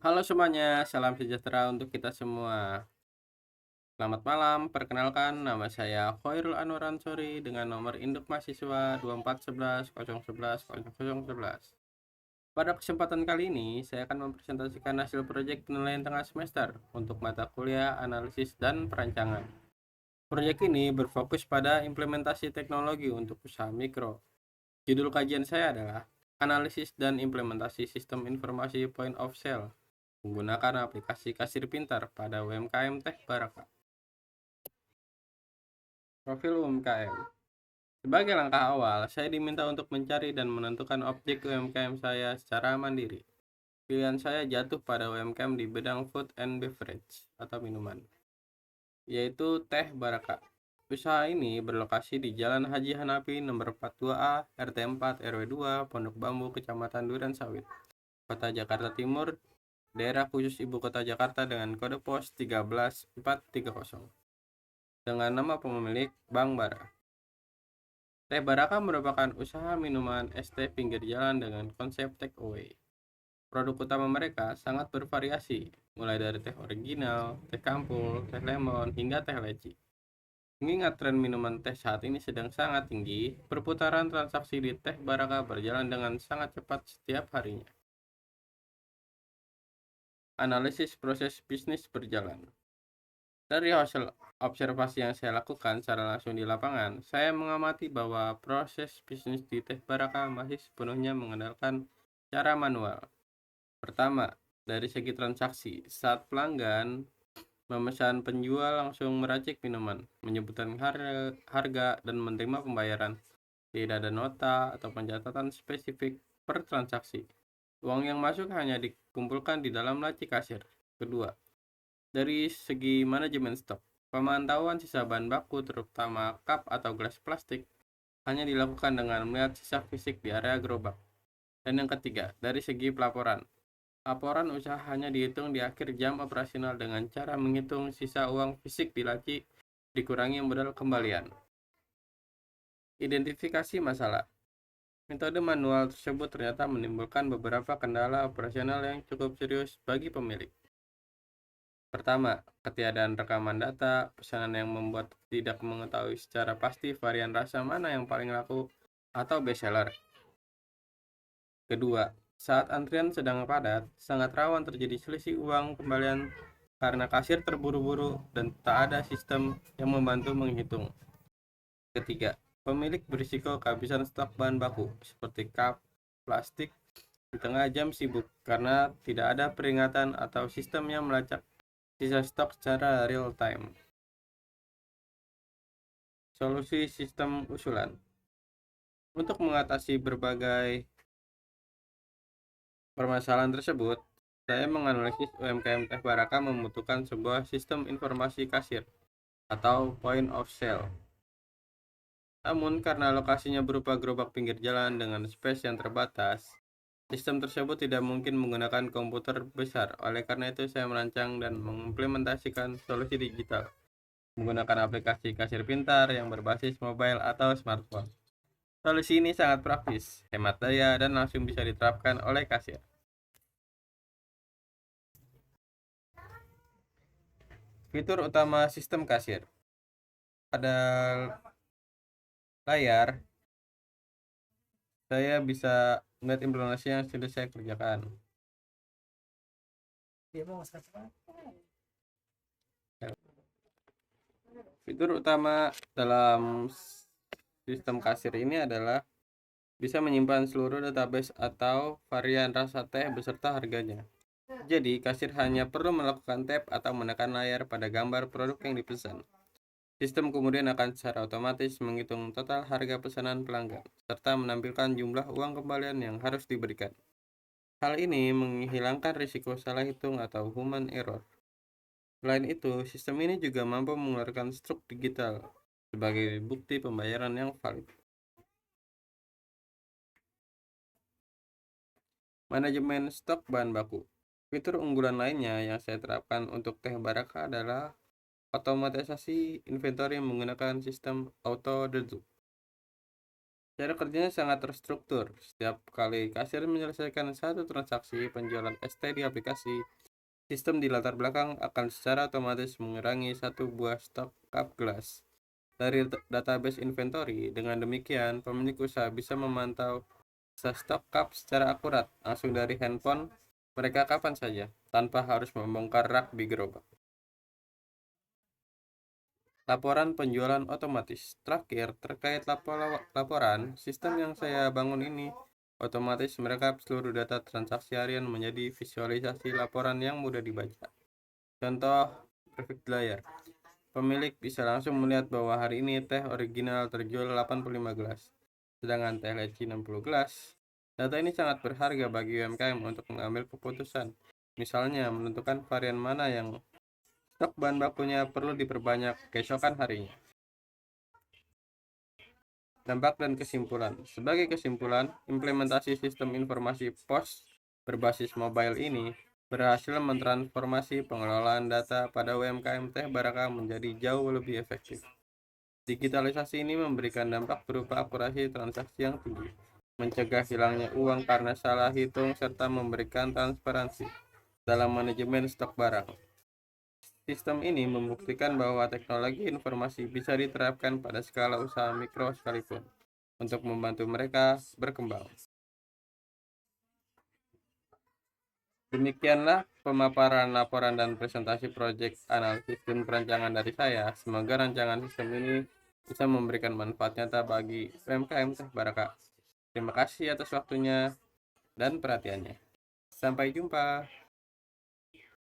Halo semuanya, salam sejahtera untuk kita semua. Selamat malam, perkenalkan nama saya Khairul Anwar Ansori dengan nomor induk mahasiswa 2411 Pada kesempatan kali ini, saya akan mempresentasikan hasil proyek penilaian tengah semester untuk mata kuliah analisis dan perancangan. Proyek ini berfokus pada implementasi teknologi untuk usaha mikro. Judul kajian saya adalah Analisis dan Implementasi Sistem Informasi Point of Sale menggunakan aplikasi kasir pintar pada UMKM Teh Baraka. Profil UMKM. Sebagai langkah awal, saya diminta untuk mencari dan menentukan objek UMKM saya secara mandiri. Pilihan saya jatuh pada UMKM di bidang food and beverage atau minuman, yaitu Teh Baraka. Usaha ini berlokasi di Jalan Haji Hanafi nomor 42A, RT 4, RW 2, Pondok Bambu, Kecamatan Duren Sawit, Kota Jakarta Timur, daerah khusus Ibu Kota Jakarta dengan kode pos 13430. Dengan nama pemilik Bang Bara. Teh Baraka merupakan usaha minuman es teh pinggir jalan dengan konsep take away. Produk utama mereka sangat bervariasi, mulai dari teh original, teh kampul, teh lemon, hingga teh leci. Mengingat tren minuman teh saat ini sedang sangat tinggi, perputaran transaksi di Teh Baraka berjalan dengan sangat cepat setiap harinya. Analisis proses bisnis berjalan. Dari hasil observasi yang saya lakukan secara langsung di lapangan, saya mengamati bahwa proses bisnis di Teh Baraka masih sepenuhnya mengandalkan cara manual. Pertama, dari segi transaksi, saat pelanggan memesan, penjual langsung meracik minuman, menyebutkan harga dan menerima pembayaran. Tidak ada nota atau pencatatan spesifik per transaksi. Uang yang masuk hanya dikumpulkan di dalam laci kasir. Kedua, dari segi manajemen stok, pemantauan sisa bahan baku terutama cup atau gelas plastik hanya dilakukan dengan melihat sisa fisik di area gerobak. Dan yang ketiga, dari segi pelaporan, laporan usaha hanya dihitung di akhir jam operasional dengan cara menghitung sisa uang fisik di laci dikurangi modal kembalian. Identifikasi masalah. Metode manual tersebut ternyata menimbulkan beberapa kendala operasional yang cukup serius bagi pemilik. Pertama, ketiadaan rekaman data, pesanan yang membuat tidak mengetahui secara pasti varian rasa mana yang paling laku atau best seller. Kedua, saat antrian sedang padat, sangat rawan terjadi selisih uang kembalian karena kasir terburu-buru dan tak ada sistem yang membantu menghitung. Ketiga, pemilik berisiko kehabisan stok bahan baku seperti cup, plastik di tengah jam sibuk karena tidak ada peringatan atau sistem yang melacak sisa stok secara real time. Solusi sistem usulan. Untuk mengatasi berbagai permasalahan tersebut, saya menganalisis UMKM Teh Baraka membutuhkan sebuah sistem informasi kasir atau point of sale. Namun karena lokasinya berupa gerobak pinggir jalan dengan space yang terbatas, sistem tersebut tidak mungkin menggunakan komputer besar. Oleh karena itu saya merancang dan mengimplementasikan solusi digital menggunakan aplikasi kasir pintar yang berbasis mobile atau smartphone. Solusi ini sangat praktis, hemat daya, dan langsung bisa diterapkan oleh kasir. Fitur utama sistem kasir. Pada layar, saya bisa melihat implementasi yang sudah saya kerjakan. Fitur utama dalam sistem kasir ini adalah bisa menyimpan seluruh database atau varian rasa teh beserta harganya. Jadi, kasir hanya perlu melakukan tap atau menekan layar pada gambar produk yang dipesan. Sistem kemudian akan secara otomatis menghitung total harga pesanan pelanggan, serta menampilkan jumlah uang kembalian yang harus diberikan. Hal ini menghilangkan risiko salah hitung atau human error. Selain itu, sistem ini juga mampu mengeluarkan struk digital sebagai bukti pembayaran yang valid. Manajemen stok bahan baku. Fitur unggulan lainnya yang saya terapkan untuk Teh Baraka adalah otomatisasi inventory menggunakan sistem auto dedup. Cara kerjanya sangat terstruktur. Setiap kali kasir menyelesaikan satu transaksi penjualan ST di aplikasi, sistem di latar belakang akan secara otomatis mengurangi satu buah stok cup gelas dari database inventory. Dengan demikian, pemilik usaha bisa memantau stok cup secara akurat langsung dari handphone mereka kapan saja, tanpa harus membongkar rak di gerobak. Laporan penjualan otomatis. Terakhir, terkait laporan, sistem yang saya bangun ini otomatis merekap seluruh data transaksi harian menjadi visualisasi laporan yang mudah dibaca. Contoh grafik di layar. Pemilik bisa langsung melihat bahwa hari ini teh original terjual 85 gelas, sedangkan teh leci 60 gelas. Data ini sangat berharga bagi UMKM untuk mengambil keputusan. Misalnya, menentukan varian mana yang stok bahan bakunya perlu diperbanyak keesokan harinya. Dampak dan kesimpulan. Sebagai kesimpulan, implementasi sistem informasi pos berbasis mobile ini berhasil mentransformasi pengelolaan data pada UMKM Teh Baraka menjadi jauh lebih efektif. Digitalisasi ini memberikan dampak berupa akurasi transaksi yang tinggi, mencegah hilangnya uang karena salah hitung, serta memberikan transparansi dalam manajemen stok barang. Sistem ini membuktikan bahwa teknologi informasi bisa diterapkan pada skala usaha mikro sekalipun untuk membantu mereka berkembang. Demikianlah pemaparan laporan dan presentasi proyek analisis dan perancangan dari saya. Semoga rancangan sistem ini bisa memberikan manfaat nyata bagi UMKM Teh Baraka. Terima kasih atas waktunya dan perhatiannya. Sampai jumpa.